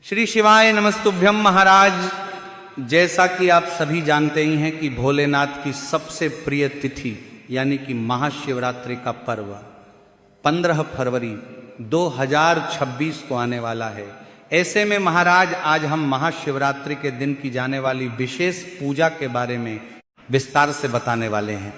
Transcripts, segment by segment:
श्री शिवाय नमस्तुभ्यम महाराज। जैसा कि आप सभी जानते ही हैं कि भोलेनाथ की सबसे प्रिय तिथि यानी कि महाशिवरात्रि का पर्व 15 फरवरी 2026 को आने वाला है। ऐसे में महाराज आज हम महाशिवरात्रि के दिन की जाने वाली विशेष पूजा के बारे में विस्तार से बताने वाले हैं।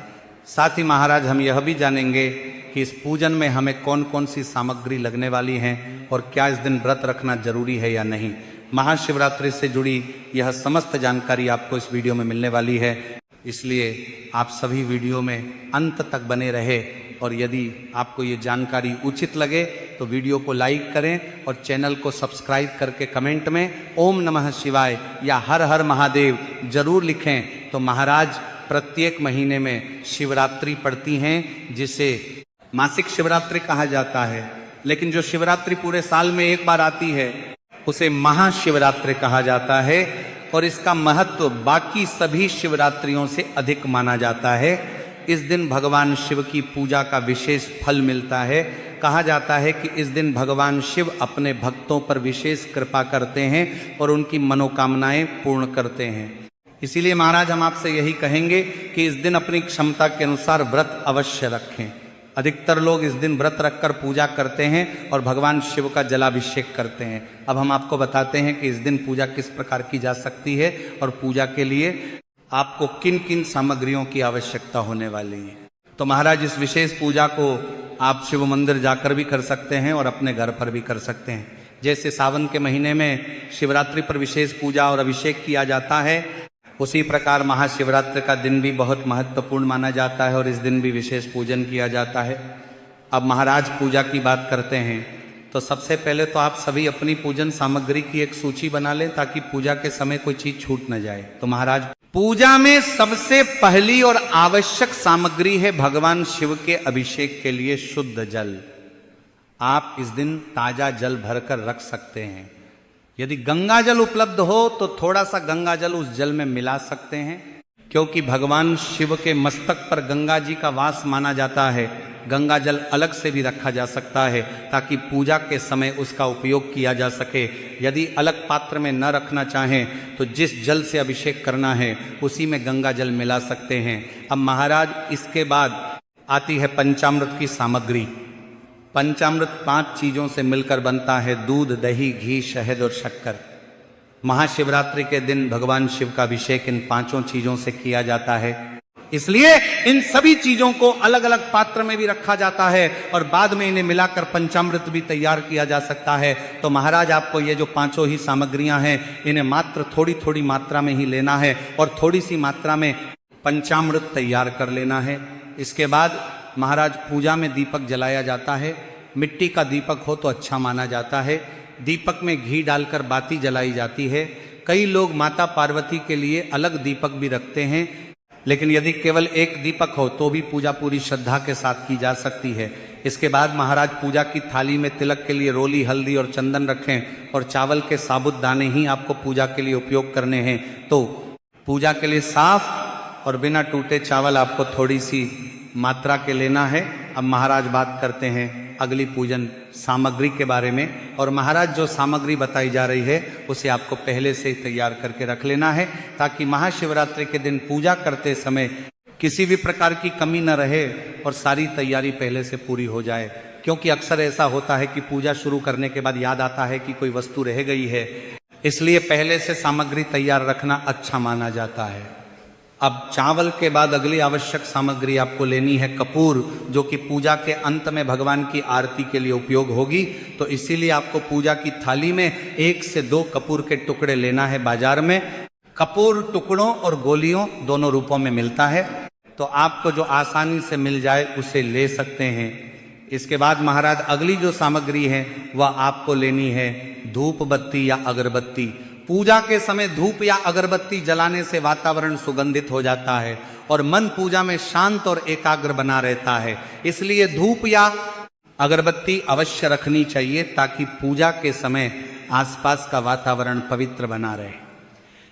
साथ ही महाराज हम यह भी जानेंगे कि इस पूजन में हमें कौन कौन सी सामग्री लगने वाली हैं और क्या इस दिन व्रत रखना जरूरी है या नहीं। महाशिवरात्रि से जुड़ी यह समस्त जानकारी आपको इस वीडियो में मिलने वाली है, इसलिए आप सभी वीडियो में अंत तक बने रहे। और यदि आपको ये जानकारी उचित लगे तो वीडियो को लाइक करें और चैनल को सब्सक्राइब करके कमेंट में ओम नमः शिवाय या हर हर महादेव जरूर लिखें। तो महाराज प्रत्येक महीने में शिवरात्रि पड़ती हैं, जिसे मासिक शिवरात्रि कहा जाता है, लेकिन जो शिवरात्रि पूरे साल में एक बार आती है उसे महाशिवरात्रि कहा जाता है। और इसका महत्व बाकी सभी शिवरात्रियों से अधिक माना जाता है। इस दिन भगवान शिव की पूजा का विशेष फल मिलता है। कहा जाता है कि इस दिन भगवान शिव अपने भक्तों पर विशेष कृपा करते हैं और उनकी मनोकामनाएं पूर्ण करते हैं। इसीलिए महाराज हम आपसे यही कहेंगे कि इस दिन अपनी क्षमता के अनुसार व्रत अवश्य रखें। अधिकतर लोग इस दिन व्रत रखकर पूजा करते हैं और भगवान शिव का जलाभिषेक करते हैं। अब हम आपको बताते हैं कि इस दिन पूजा किस प्रकार की जा सकती है और पूजा के लिए आपको किन किन सामग्रियों की आवश्यकता होने वाली है। तो महाराज इस विशेष पूजा को आप शिव मंदिर जाकर भी कर सकते हैं और अपने घर पर भी कर सकते हैं। जैसे सावन के महीने में शिवरात्रि पर विशेष पूजा और अभिषेक किया जाता है, उसी प्रकार महाशिवरात्रि का दिन भी बहुत महत्वपूर्ण माना जाता है और इस दिन भी विशेष पूजन किया जाता है। अब महाराज पूजा की बात करते हैं तो सबसे पहले तो आप सभी अपनी पूजन सामग्री की एक सूची बना लें ताकि पूजा के समय कोई चीज छूट न जाए। तो महाराज पूजा में सबसे पहली और आवश्यक सामग्री है भगवान शिव के अभिषेक के लिए शुद्ध जल। आप इस दिन ताजा जल भरकर रख सकते हैं। यदि गंगा जल उपलब्ध हो तो थोड़ा सा गंगा जल उस जल में मिला सकते हैं, क्योंकि भगवान शिव के मस्तक पर गंगा जी का वास माना जाता है। गंगा जल अलग से भी रखा जा सकता है ताकि पूजा के समय उसका उपयोग किया जा सके। यदि अलग पात्र में न रखना चाहें तो जिस जल से अभिषेक करना है उसी में गंगा जल मिला सकते हैं। अब महाराज इसके बाद आती है पंचामृत की सामग्री। पंचामृत 5 चीजों से मिलकर बनता है: दूध, दही, घी, शहद और शक्कर। महाशिवरात्रि के दिन भगवान शिव का अभिषेक इन 5 चीजों से किया जाता है, इसलिए इन सभी चीजों को अलग अलग पात्र में भी रखा जाता है और बाद में इन्हें मिलाकर पंचामृत भी तैयार किया जा सकता है। तो महाराज आपको ये जो 5 ही सामग्रियां हैं इन्हें मात्र थोड़ी थोड़ी मात्रा में ही लेना है और थोड़ी सी मात्रा में पंचामृत तैयार कर लेना है। इसके बाद महाराज पूजा में दीपक जलाया जाता है। मिट्टी का दीपक हो तो अच्छा माना जाता है। दीपक में घी डालकर बाती जलाई जाती है। कई लोग माता पार्वती के लिए अलग दीपक भी रखते हैं, लेकिन यदि केवल एक दीपक हो तो भी पूजा पूरी श्रद्धा के साथ की जा सकती है। इसके बाद महाराज पूजा की थाली में तिलक के लिए रोली, हल्दी और चंदन रखें और चावल के साबुत दाने ही आपको पूजा के लिए उपयोग करने हैं। तो पूजा के लिए साफ और बिना टूटे चावल आपको थोड़ी सी मात्रा के लेना है। अब महाराज बात करते हैं अगली पूजन सामग्री के बारे में। और महाराज जो सामग्री बताई जा रही है उसे आपको पहले से ही तैयार करके रख लेना है ताकि महाशिवरात्रि के दिन पूजा करते समय किसी भी प्रकार की कमी न रहे और सारी तैयारी पहले से पूरी हो जाए। क्योंकि अक्सर ऐसा होता है कि पूजा शुरू करने के बाद याद आता है कि कोई वस्तु रह गई है, इसलिए पहले से सामग्री तैयार रखना अच्छा माना जाता है। अब चावल के बाद अगली आवश्यक सामग्री आपको लेनी है कपूर, जो कि पूजा के अंत में भगवान की आरती के लिए उपयोग होगी। तो इसीलिए आपको पूजा की थाली में 1 से 2 कपूर के टुकड़े लेना है। बाजार में कपूर टुकड़ों और गोलियों दोनों रूपों में मिलता है, तो आपको जो आसानी से मिल जाए उसे ले सकते हैं। इसके बाद महाराज अगली जो सामग्री है वह आपको लेनी है धूप बत्ती या अगरबत्ती। पूजा के समय धूप या अगरबत्ती जलाने से वातावरण सुगंधित हो जाता है और मन पूजा में शांत और एकाग्र बना रहता है। इसलिए धूप या अगरबत्ती अवश्य रखनी चाहिए ताकि पूजा के समय आसपास का वातावरण पवित्र बना रहे।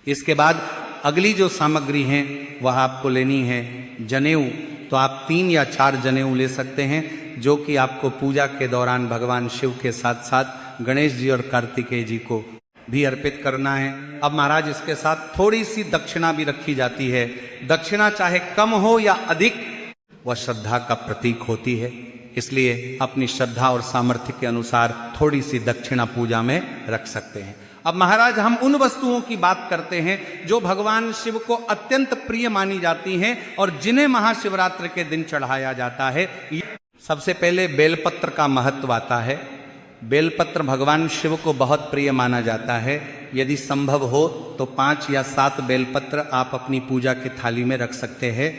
इसके बाद अगली जो सामग्री है वह आपको लेनी है जनेऊ। तो आप 3 या 4 जनेऊ ले सकते हैं, जो कि आपको पूजा के दौरान भगवान शिव के साथ साथ गणेश जी और कार्तिकेय जी को भी अर्पित करना है। अब महाराज इसके साथ थोड़ी सी दक्षिणा भी रखी जाती है। दक्षिणा चाहे कम हो या अधिक, वह श्रद्धा का प्रतीक होती है, इसलिए अपनी श्रद्धा और सामर्थ्य के अनुसार थोड़ी सी दक्षिणा पूजा में रख सकते हैं। अब महाराज हम उन वस्तुओं की बात करते हैं जो भगवान शिव को अत्यंत प्रिय मानी जाती हैं और जिन्हें महाशिवरात्रि के दिन चढ़ाया जाता है। सबसे पहले बेलपत्र का महत्व आता है। बेलपत्र भगवान शिव को बहुत प्रिय माना जाता है। यदि संभव हो तो 5 या 7 बेलपत्र आप अपनी पूजा की थाली में रख सकते हैं,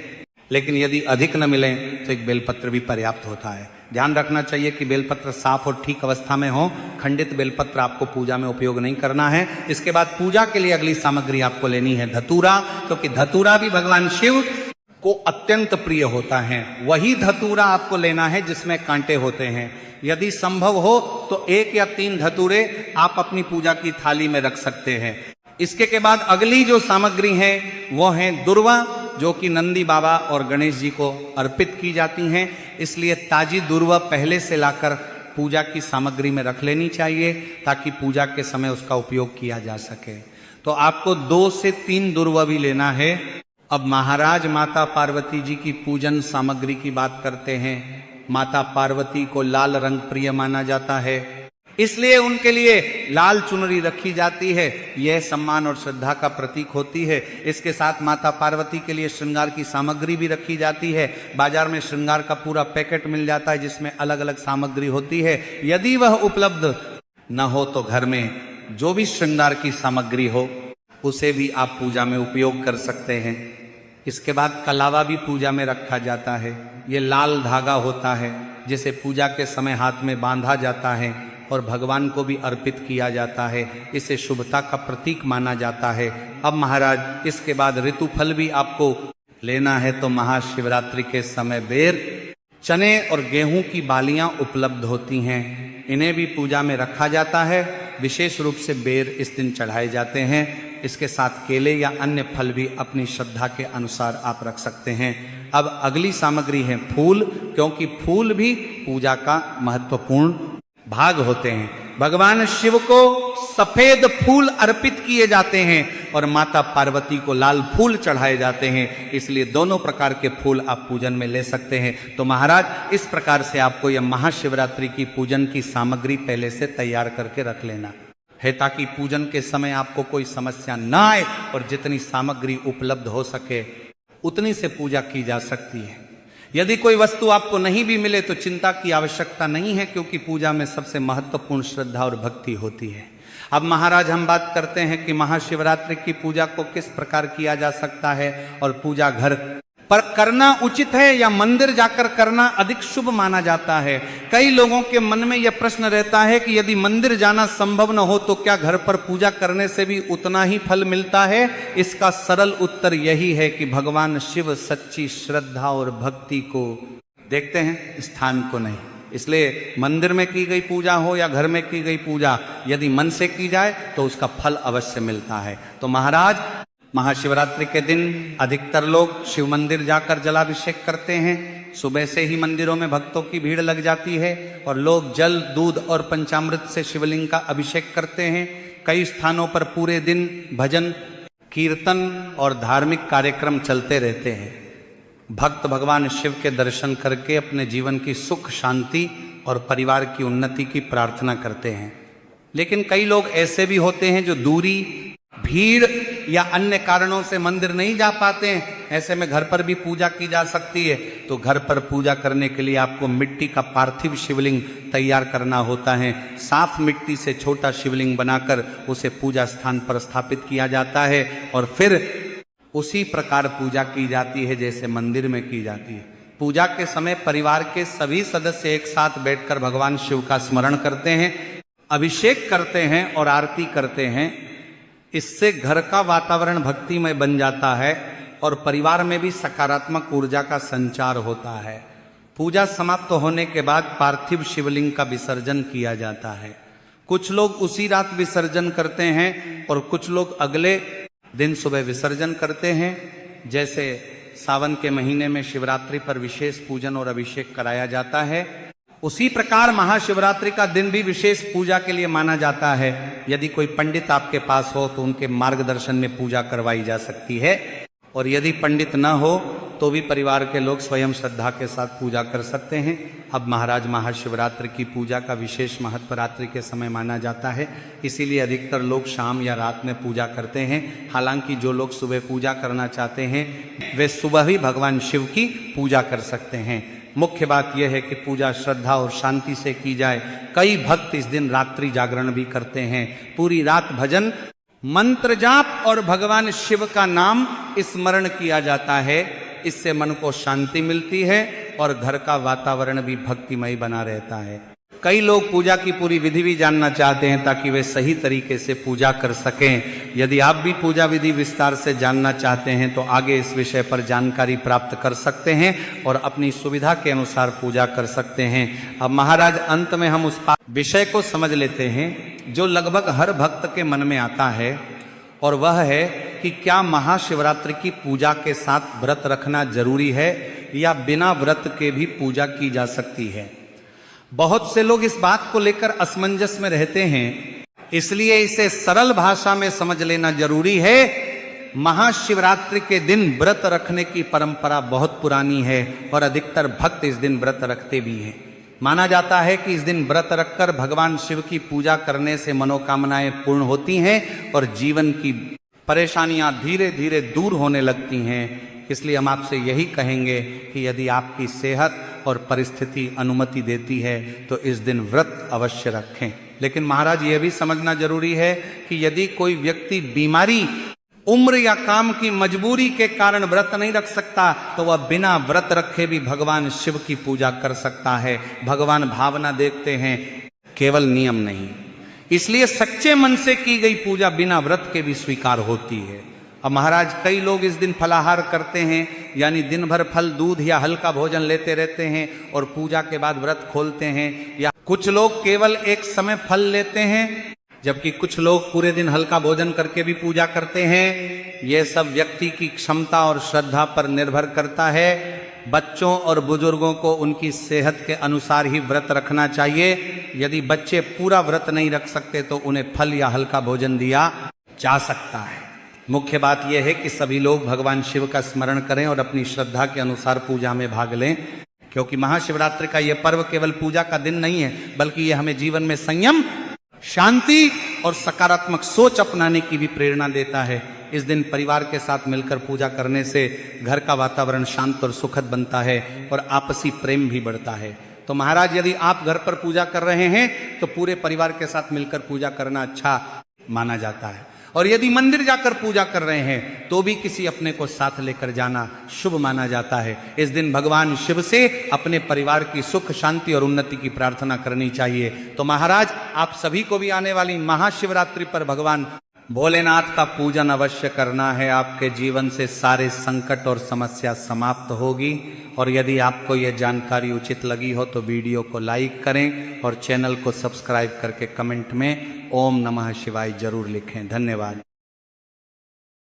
लेकिन यदि अधिक न मिले तो एक बेलपत्र भी पर्याप्त होता है। ध्यान रखना चाहिए कि बेलपत्र साफ और ठीक अवस्था में हो। खंडित बेलपत्र आपको पूजा में उपयोग नहीं करना है। इसके बाद पूजा के लिए अगली सामग्री आपको लेनी है धतूरा, क्योंकि धतूरा भी भगवान शिव को अत्यंत प्रिय होता है। वही धतूरा आपको लेना है जिसमें कांटे होते हैं। यदि संभव हो तो 1 या 3 धतूरे आप अपनी पूजा की थाली में रख सकते हैं। इसके के बाद अगली जो सामग्री है वो है दुर्वा, जो कि नंदी बाबा और गणेश जी को अर्पित की जाती हैं। इसलिए ताजी दुर्वा पहले से लाकर पूजा की सामग्री में रख लेनी चाहिए ताकि पूजा के समय उसका उपयोग किया जा सके। तो आपको 2 से 3 दुर्वा भी लेना है। अब महाराज माता पार्वती जी की पूजन सामग्री की बात करते हैं। माता पार्वती को लाल रंग प्रिय माना जाता है, इसलिए उनके लिए लाल चुनरी रखी जाती है। यह सम्मान और श्रद्धा का प्रतीक होती है। इसके साथ माता पार्वती के लिए श्रृंगार की सामग्री भी रखी जाती है। बाजार में श्रृंगार का पूरा पैकेट मिल जाता है जिसमें अलग अलग सामग्री होती है। यदि वह उपलब्ध न हो तो घर में जो भी श्रृंगार की सामग्री हो उसे भी आप पूजा में उपयोग कर सकते हैं। इसके बाद कलावा भी पूजा में रखा जाता है। ये लाल धागा होता है जिसे पूजा के समय हाथ में बांधा जाता है और भगवान को भी अर्पित किया जाता है। इसे शुभता का प्रतीक माना जाता है। अब महाराज इसके बाद ऋतुफल भी आपको लेना है। तो महाशिवरात्रि के समय बेर, चने और गेहूं की बालियां उपलब्ध होती हैं। इन्हें भी पूजा में रखा जाता है। विशेष रूप से बेर इस दिन चढ़ाए जाते हैं। इसके साथ केले या अन्य फल भी अपनी श्रद्धा के अनुसार आप रख सकते हैं। अब अगली सामग्री है फूल, क्योंकि फूल भी पूजा का महत्वपूर्ण भाग होते हैं। भगवान शिव को सफेद फूल अर्पित किए जाते हैं और माता पार्वती को लाल फूल चढ़ाए जाते हैं। इसलिए दोनों प्रकार के फूल आप पूजन में ले सकते हैं। तो महाराज इस प्रकार से आपको यह महाशिवरात्रि की पूजन की सामग्री पहले से तैयार करके रख लेना है, ताकि पूजन के समय आपको कोई समस्या ना आए और जितनी सामग्री उपलब्ध हो सके उतनी से पूजा की जा सकती है। यदि कोई वस्तु आपको नहीं भी मिले तो चिंता की आवश्यकता नहीं है, क्योंकि पूजा में सबसे महत्वपूर्ण श्रद्धा और भक्ति होती है। अब महाराज हम बात करते हैं कि महाशिवरात्रि की पूजा को किस प्रकार किया जा सकता है और पूजा घर पर करना उचित है या मंदिर जाकर करना अधिक शुभ माना जाता है। कई लोगों के मन में यह प्रश्न रहता है कि यदि मंदिर जाना संभव न हो तो क्या घर पर पूजा करने से भी उतना ही फल मिलता है? इसका सरल उत्तर यही है कि भगवान शिव सच्ची श्रद्धा और भक्ति को देखते हैं, स्थान को नहीं। इसलिए मंदिर में की गई पूजा हो या घर में की गई पूजा, यदि मन से की जाए तो उसका फल अवश्य मिलता है। तो महाराज महाशिवरात्रि के दिन अधिकतर लोग शिव मंदिर जाकर जलाभिषेक करते हैं। सुबह से ही मंदिरों में भक्तों की भीड़ लग जाती है और लोग जल, दूध और पंचामृत से शिवलिंग का अभिषेक करते हैं। कई स्थानों पर पूरे दिन भजन, कीर्तन और धार्मिक कार्यक्रम चलते रहते हैं। भक्त भगवान शिव के दर्शन करके अपने जीवन की सुख, शांति और परिवार की उन्नति की प्रार्थना करते हैं। लेकिन कई लोग ऐसे भी होते हैं जो दूरी, भीड़ या अन्य कारणों से मंदिर नहीं जा पाते हैं। ऐसे में घर पर भी पूजा की जा सकती है। तो घर पर पूजा करने के लिए आपको मिट्टी का पार्थिव शिवलिंग तैयार करना होता है। साफ मिट्टी से छोटा शिवलिंग बनाकर उसे पूजा स्थान पर स्थापित किया जाता है और फिर उसी प्रकार पूजा की जाती है जैसे मंदिर में की जाती है। पूजा के समय परिवार के सभी सदस्य एक साथ बैठकर भगवान शिव का स्मरण करते हैं, अभिषेक करते हैं और आरती करते हैं। इससे घर का वातावरण भक्तिमय बन जाता है और परिवार में भी सकारात्मक ऊर्जा का संचार होता है। पूजा समाप्त होने के बाद पार्थिव शिवलिंग का विसर्जन किया जाता है। कुछ लोग उसी रात विसर्जन करते हैं और कुछ लोग अगले दिन सुबह विसर्जन करते हैं। जैसे सावन के महीने में शिवरात्रि पर विशेष पूजन और अभिषेक कराया जाता है, उसी प्रकार महाशिवरात्रि का दिन भी विशेष पूजा के लिए माना जाता है। यदि कोई पंडित आपके पास हो तो उनके मार्गदर्शन में पूजा करवाई जा सकती है, और यदि पंडित न हो तो भी परिवार के लोग स्वयं श्रद्धा के साथ पूजा कर सकते हैं। अब महाराज महाशिवरात्रि की पूजा का विशेष महत्व रात्रि के समय माना जाता है, इसीलिए अधिकतर लोग शाम या रात में पूजा करते हैं। हालांकि जो लोग सुबह पूजा करना चाहते हैं वे सुबह भी भगवान शिव की पूजा कर सकते हैं। मुख्य बात यह है कि पूजा श्रद्धा और शांति से की जाए। कई भक्त इस दिन रात्रि जागरण भी करते हैं, पूरी रात भजन मंत्र जाप और भगवान शिव का नाम स्मरण किया जाता है। इससे मन को शांति मिलती है और घर का वातावरण भी भक्तिमय बना रहता है। कई लोग पूजा की पूरी विधि भी जानना चाहते हैं ताकि वे सही तरीके से पूजा कर सकें। यदि आप भी पूजा विधि विस्तार से जानना चाहते हैं तो आगे इस विषय पर जानकारी प्राप्त कर सकते हैं और अपनी सुविधा के अनुसार पूजा कर सकते हैं। अब महाराज अंत में हम उस विषय को समझ लेते हैं जो लगभग हर भक्त के मन में आता है, और वह है कि क्या महाशिवरात्रि की पूजा के साथ व्रत रखना जरूरी है या बिना व्रत के भी पूजा की जा सकती है। बहुत से लोग इस बात को लेकर असमंजस में रहते हैं, इसलिए इसे सरल भाषा में समझ लेना जरूरी है। महाशिवरात्रि के दिन व्रत रखने की परंपरा बहुत पुरानी है और अधिकतर भक्त इस दिन व्रत रखते भी हैं। माना जाता है कि इस दिन व्रत रखकर भगवान शिव की पूजा करने से मनोकामनाएं पूर्ण होती हैं और जीवन की परेशानियां धीरे धीरे दूर होने लगती हैं। इसलिए हम आपसे यही कहेंगे कि यदि आपकी सेहत और परिस्थिति अनुमति देती है तो इस दिन व्रत अवश्य रखें। लेकिन महाराज यह भी समझना जरूरी है कि यदि कोई व्यक्ति बीमारी, उम्र या काम की मजबूरी के कारण व्रत नहीं रख सकता तो वह बिना व्रत रखे भी भगवान शिव की पूजा कर सकता है। भगवान भावना देखते हैं, केवल नियम नहीं। इसलिए सच्चे मन से की गई पूजा बिना व्रत के भी स्वीकार होती है। अब महाराज कई लोग इस दिन फलाहार करते हैं, यानी दिन भर फल दूध या हल्का भोजन लेते रहते हैं और पूजा के बाद व्रत खोलते हैं। या कुछ लोग केवल एक समय फल लेते हैं, जबकि कुछ लोग पूरे दिन हल्का भोजन करके भी पूजा करते हैं। यह सब व्यक्ति की क्षमता और श्रद्धा पर निर्भर करता है। बच्चों और बुजुर्गों को उनकी सेहत के अनुसार ही व्रत रखना चाहिए। यदि बच्चे पूरा व्रत नहीं रख सकते तो उन्हें फल या हल्का भोजन दिया जा सकता है। मुख्य बात यह है कि सभी लोग भगवान शिव का स्मरण करें और अपनी श्रद्धा के अनुसार पूजा में भाग लें, क्योंकि महाशिवरात्रि का यह पर्व केवल पूजा का दिन नहीं है, बल्कि यह हमें जीवन में संयम, शांति और सकारात्मक सोच अपनाने की भी प्रेरणा देता है। इस दिन परिवार के साथ मिलकर पूजा करने से घर का वातावरण शांत और सुखद बनता है और आपसी प्रेम भी बढ़ता है। तो महाराज यदि आप घर पर पूजा कर रहे हैं तो पूरे परिवार के साथ मिलकर पूजा करना अच्छा माना जाता है, और यदि मंदिर जाकर पूजा कर रहे हैं तो भी किसी अपने को साथ लेकर जाना शुभ माना जाता है। इस दिन भगवान शिव से अपने परिवार की सुख, शांति और उन्नति की प्रार्थना करनी चाहिए। तो महाराज आप सभी को भी आने वाली महाशिवरात्रि पर भगवान भोलेनाथ का पूजन अवश्य करना है। आपके जीवन से सारे संकट और समस्या समाप्त होगी। और यदि आपको यह जानकारी उचित लगी हो तो वीडियो को लाइक करें और चैनल को सब्सक्राइब करके कमेंट में ओम नमः शिवाय जरूर लिखें। धन्यवाद।